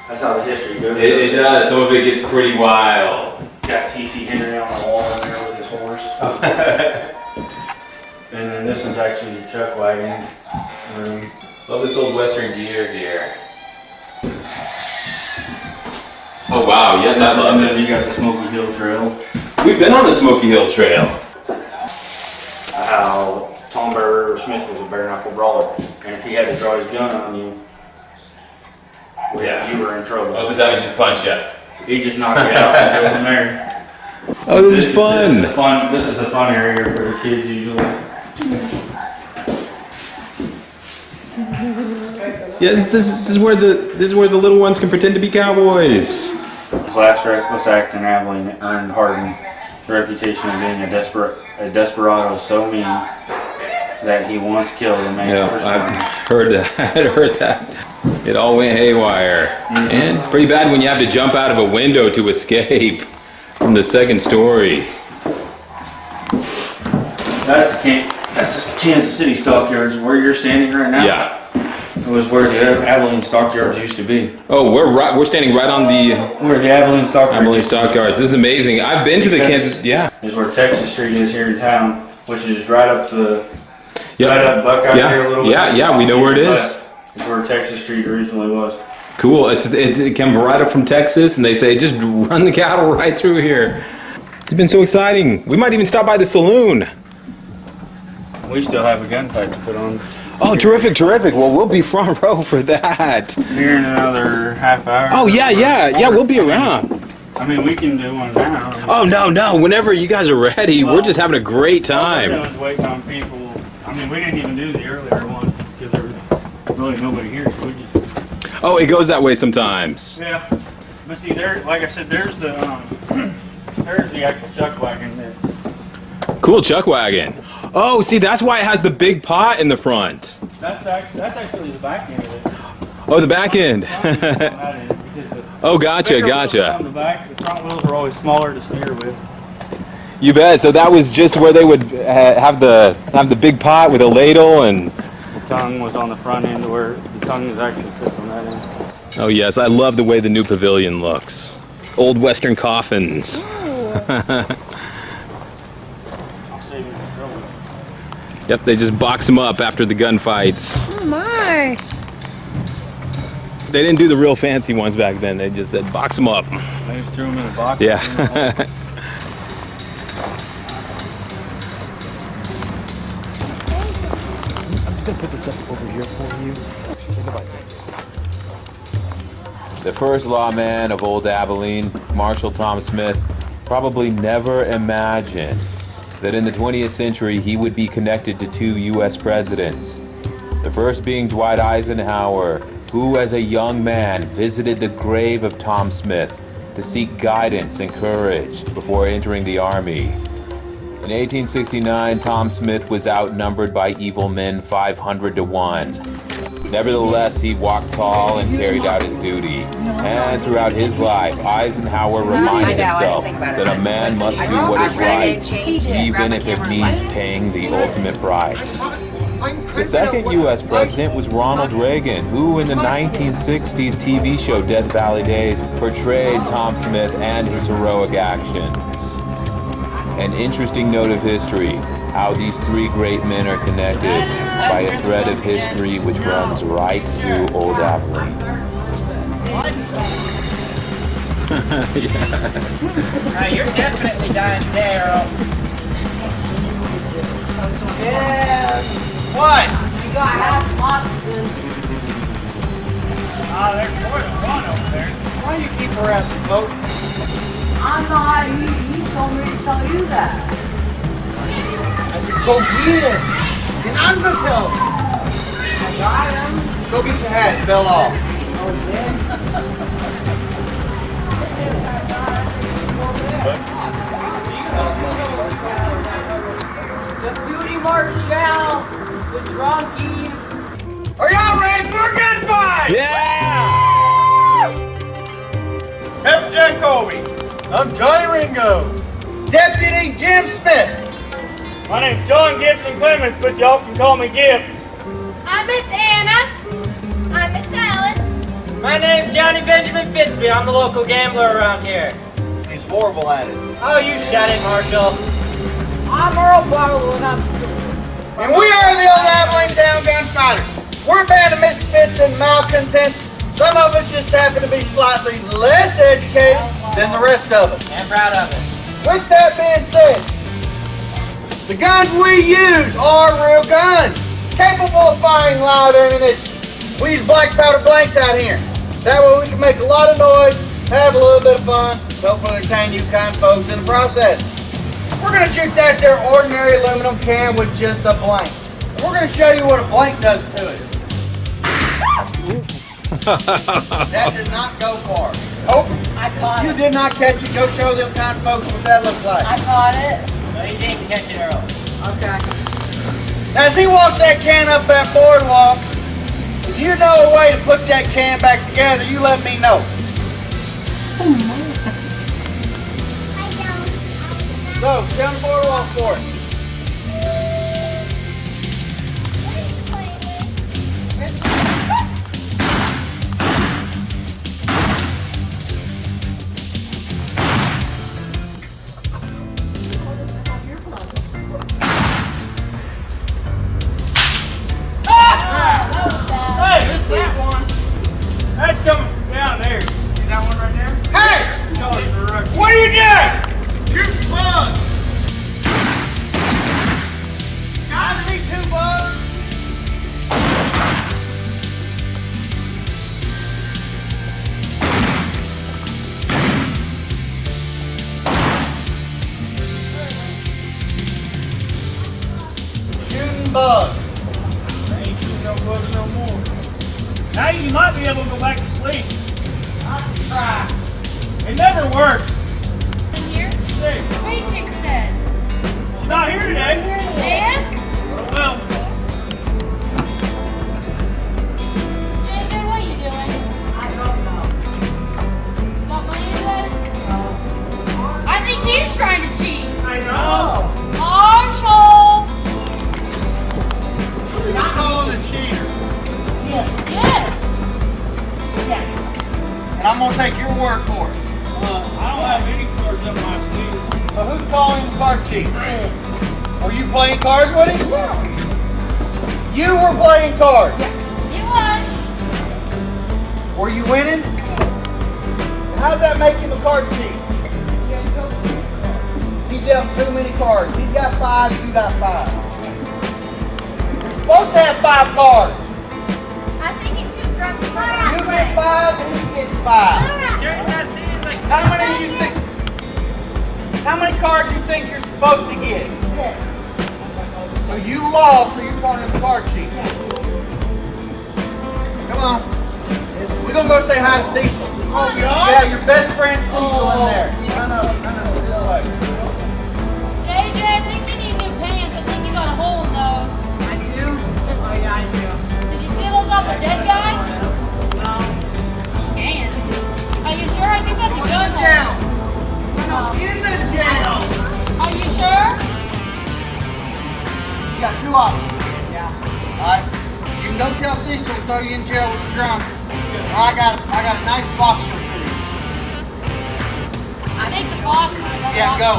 That's how the history goes. It does. Some of it gets pretty wild. Got T.C. Henry on the wall in there with his horse. And then this is actually your chuck wagon room. Love this old Western gear here. Oh wow, yes, I love And then this. you got the Smoky Hill Trail. We've been on the Smoky Hill Trail. How Tom Burr Smith was a bare knuckle brawler. And if he had to draw his gun on you, Yeah. you were in trouble. Most of the time he just punched you. He just knocked you out and go from there. Oh, this is fun. This is the fun area for the kids usually. Yes, this is where the little ones can pretend to be cowboys. His last reckless act in Abilene earned Hardin the reputation of being a desperado so mean that he once killed a man for I've scorn. heard that. I'd heard that. It all went haywire. And pretty bad when you have to jump out of a window to escape from the second story. That's just the Kansas City stockyards where you're standing right now. Yeah. It was where the Abilene stockyards used to be. Oh, we're standing right on the Where the Abilene stockyards Abilene used to be. Stockyards. This is amazing. I've been to the Kansas. Yeah. Is where Texas Street is here in town, which is right up the Yep. right up Buckeye here a little bit. Yeah, we know where it is. It's where Texas Street originally was. Cool. It came right up from Texas, and they say just run the cattle right through here. It's been so exciting. We might even stop by the saloon. We still have a gunfight to put on Oh, terrific. Well, we'll be front row for that. here in another half hour. Oh, yeah, we'll be around. I mean, we can do one now. Oh, no, whenever you guys are ready, we're just having a great All we're time. doing is waiting on people. I mean, we didn't even do the earlier one because there was really nobody here, so we just... Oh, it goes that way sometimes. Yeah. But see, there, like I said, there's the actual chuck wagon there. Cool chuck wagon. Oh, see, that's why it has the big pot in the front. That's actually the back end of it. Oh, the back end. Oh, gotcha. On the back, the front wheels were always smaller to steer with. You bet. So that was just where they would have the big pot with a ladle and. The tongue was on the front end, where the tongue is actually sits on that end. Oh yes, I love the way the new pavilion looks. Old Western coffins. I'll save you some trouble. Yep, they just box them up after the gunfights. Oh my. They didn't do the real fancy ones back then. They just said box them up. I just threw them in a box. Yeah. I'm just gonna put this up over here for you. The first lawman of Old Abilene, Marshal Tom Smith, probably never imagined that in the 20th century he would be connected to two U.S. presidents. The first being Dwight Eisenhower, who as a young man visited the grave of Tom Smith to seek guidance and courage before entering the Army. In 1869, Tom Smith was outnumbered by evil men 500 to 1. Nevertheless, he walked tall and carried out his duty. And throughout his life, Eisenhower reminded himself that a man must do what is right, even if it means paying the ultimate price. The second U.S. president was Ronald Reagan, who in the 1960s TV show Death Valley Days portrayed Tom Smith and his heroic actions. An interesting note of history, how these three great men are connected by a thread of history which runs right through Old Abilene. You're definitely dying there. What? You got half oxen. There's more than one over there. Why do you keep harassing folks? I'm not, he told me to tell you that. I said, go get it. And I'm gonna tell him. I got him. Go get your hat. It fell off. The beauty Marshal, the drunkie. Are y'all ready for a gunfight? Yeah! Captain Jack Colby. I'm Johnny Ringo. Deputy Jim Smith. My name's John Gibson Clements, but y'all can call me Gib. I'm Miss Anna. I'm Miss Alice. My name's Johnny Benjamin Fitzby. I'm the local gambler around here. He's horrible at it. Oh, you shut it, Marshal. I'm Earl Barlow and I'm stupid. And we are the Old Abilene Town Gunfighters. We're a band of misfits and malcontents. Some of us just happen to be slightly less educated than the rest of us. I'm proud of it. With that being said, the guns we use are real guns. capable of firing loud ammunition. We use black powder blanks out here. That way we can make a lot of noise, have a little bit of fun, hopefully entertain you kind folks in the process. We're gonna shoot that there ordinary aluminum can with just a blank. And we're gonna show you what a blank does to it. That did not go far. Oh, I caught you did not catch it. Go show them kind folks what that looks like. I caught it. No, you didn't catch it early. Okay. Now as he walks that can up that boardwalk, if you know a way to put that can back together, you let me know. So, down the boardwalk for it. That's coming from down there. See that one right there? Hey! What are you doing? Shoot bugs! I see 2 bugs. Shooting bugs. I ain't shooting no bugs no more. Now you might be able to go back to sleep. I can try. It never works. Here? Hey, Sweet chick said. she's not here today. Dan? Well, JJ, what are you doing? I don't know. Got money today? No. I think he's trying to cheat. I know. Marshall! You're calling a cheater. Yes. And I'm going to take your word for it. I don't have any cards up my sleeve. So who's calling the card cheat? Were you playing cards with him? You were playing cards. You won. Were you winning? How's that make him a card cheat? He dealt too many cards. He's got 5, you got 5. You're supposed to have 5 cards. I think he's too drunk to go out. You get 5 and he gets 5. Jerry's not seeing like How many do you think? How many cards do you think you're supposed to get? So you lost, so you're part of the card cheat. Come on. We're gonna go say hi to Cecil. Oh, Yeah, your best friend Cecil in there. I know. This way. JJ, I think you need new pants. I think you got a hole in those. I do? Oh yeah, I do. Did you steal those off a dead guy? No. You can. Are you sure? I think that's a In gun the hole. jail. In the jail. Are you sure? You got 2 options. Yeah. Alright. You can go tell Cecil to throw you in jail with a drunk. Or I got a nice box show for you. I think the boss. Yeah, go.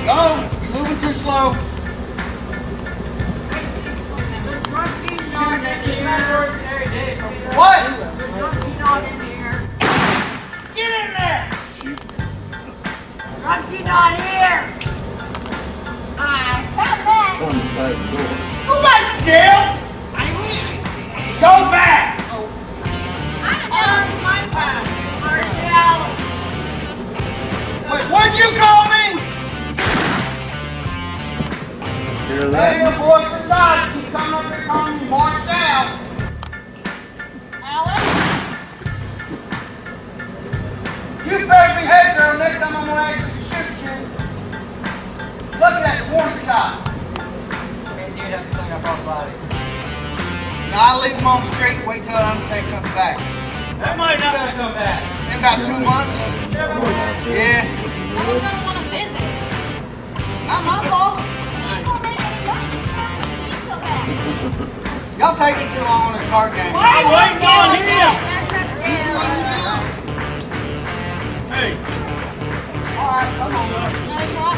Go. You're moving too slow. What? Not in here. get in there! Drunky not here. Come back. Go back to jail! Go back! My path. Marshall. Wait, what'd you call me? Hear Hey, your boys for dogs. You come up here calling me Marshall. Alex? You better behave, girl. Next time I'm gonna ask you to shoot you. Look at that warning shot. You'd have to clean up our body. Now I'll leave them on the street and wait till Undertaker comes back. That might not gonna come back. In about 2 months. Yeah. I was gonna want to visit. Not my fault. You ain't gonna make any money. Come back. Y'all taking too long on this card game. I'm waiting on him! That's not real. Hey, Alright, come on. Nice rock.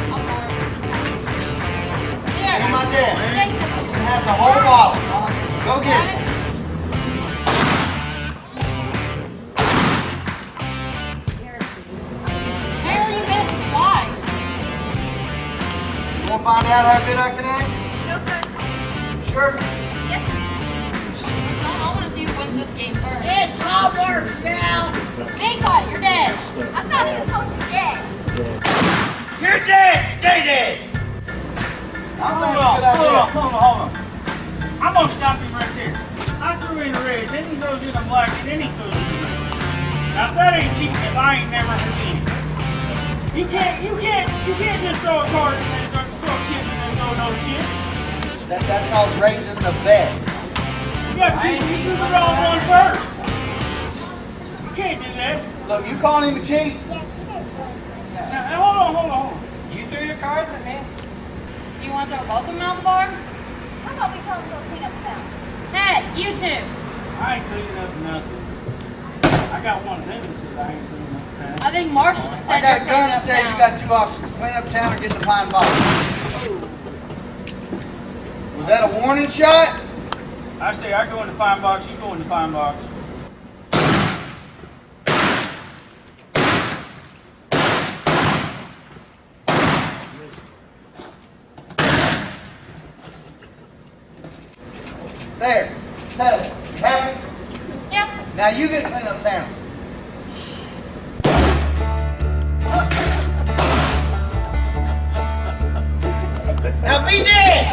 Here. In my desk. Take You this. can have the whole bottle. Go get it. Apparently you missed twice. You wanna find out how good I can act? No, sir. sure? Yes. I want to see who wins this game first. It's homework, Scout! Hickok, you're dead. I thought he was supposed to be dead. You're dead! Stay dead! I'm Hold on. I'm gonna stop him right there. I threw in red, then he goes in the black, and then he throws in the red. Now if that ain't cheating, if I ain't never seen it. You can't just throw a card and then throw a chip and then throw another chip. That's called raising the bet. You threw the wrong one first. You can't do that. Look, you calling him a cheat? Yes, it is. Now, hold on. You threw your cards at me. You want to throw both of them out the bar? How about we tell him to go clean up the town? Hey, you two. I ain't cleaning up nothing. I got one of them that says I ain't cleaning up the town. I think Marshal just I said got you're a gun cleaning that up says you town. got two options, clean up town or get in the pine box. Was that a warning shot? I say I go in the pine box, you go in the pine box. There, settle. You happy? Yeah. Now you get to clean up town. Now be dead!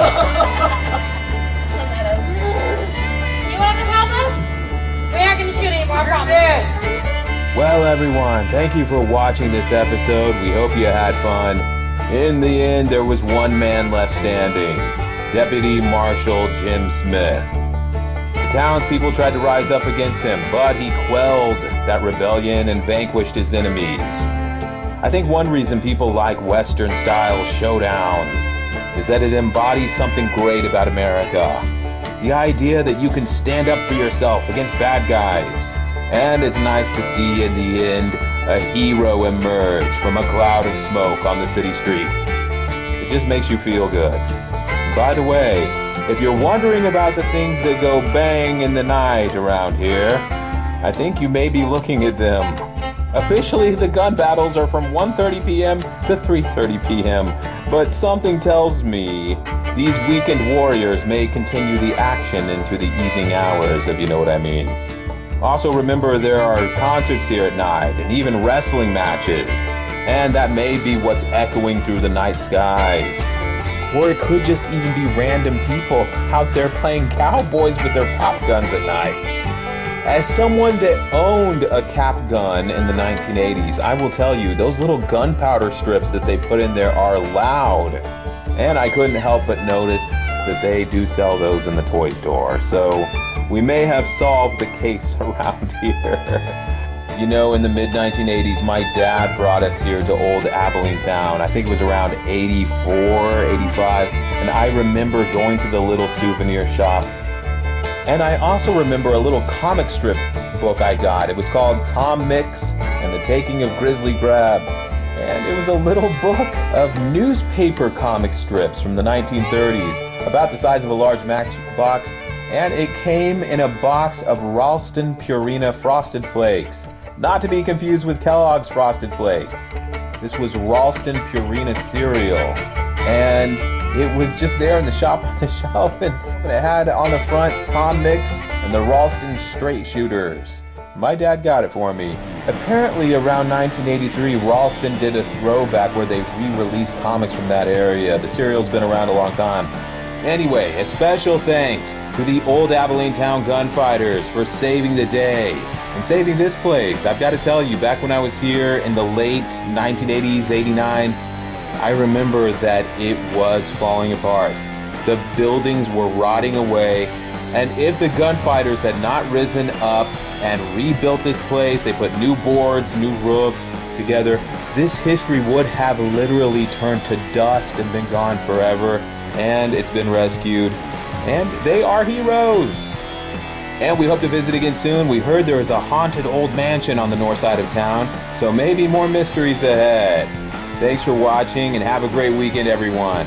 You want to come help us? We aren't going to shoot anymore, I promise. Dead! Well, everyone, thank you for watching this episode. We hope you had fun. In the end, there was one man left standing, Deputy Marshal Jim Smith. The townspeople tried to rise up against him, but he quelled that rebellion and vanquished his enemies. I think one reason people like Western-style showdowns is that it embodies something great about America. The idea that you can stand up for yourself against bad guys. And it's nice to see, in the end, a hero emerge from a cloud of smoke on the city street. It just makes you feel good. And by the way, if you're wondering about the things that go bang in the night around here, I think you may be looking at them. Officially, the gun battles are from 1:30 p.m. to 3:30 p.m., but something tells me these weekend warriors may continue the action into the evening hours, if you know what I mean. Also remember, there are concerts here at night and even wrestling matches, and that may be what's echoing through the night skies. Or it could just even be random people out there playing cowboys with their pop guns at night. As someone that owned a cap gun in the 1980s, I will tell you, those little gunpowder strips that they put in there are loud. And I couldn't help but notice that they do sell those in the toy store. So we may have solved the case around here. You know, in the mid-1980s, my dad brought us here to Old Abilene Town. I think it was around 84, 85. And I remember going to the little souvenir shop. And I also remember a little comic strip book I got. It was called Tom Mix and the Taking of Grizzly Grab. And it was a little book of newspaper comic strips from the 1930s, about the size of a large matchbox. And it came in a box of Ralston Purina Frosted Flakes. Not to be confused with Kellogg's Frosted Flakes. This was Ralston Purina cereal. And it was just there in the shop on the shelf, and it had on the front Tom Mix and the Ralston Straight Shooters. My dad got it for me. Apparently around 1983, Ralston did a throwback where they re-released comics from that area. The cereal's been around a long time. Anyway, a special thanks to the Old Abilene Town Gunfighters for saving the day and saving this place. I've got to tell you, back when I was here in the late 1980s, 89, I remember that it was falling apart. The buildings were rotting away, and if the gunfighters had not risen up and rebuilt this place, they put new boards, new roofs together, this history would have literally turned to dust and been gone forever, and it's been rescued, and they are heroes. And we hope to visit again soon. We heard there is a haunted old mansion on the north side of town, so maybe more mysteries ahead. Thanks for watching, and have a great weekend, everyone.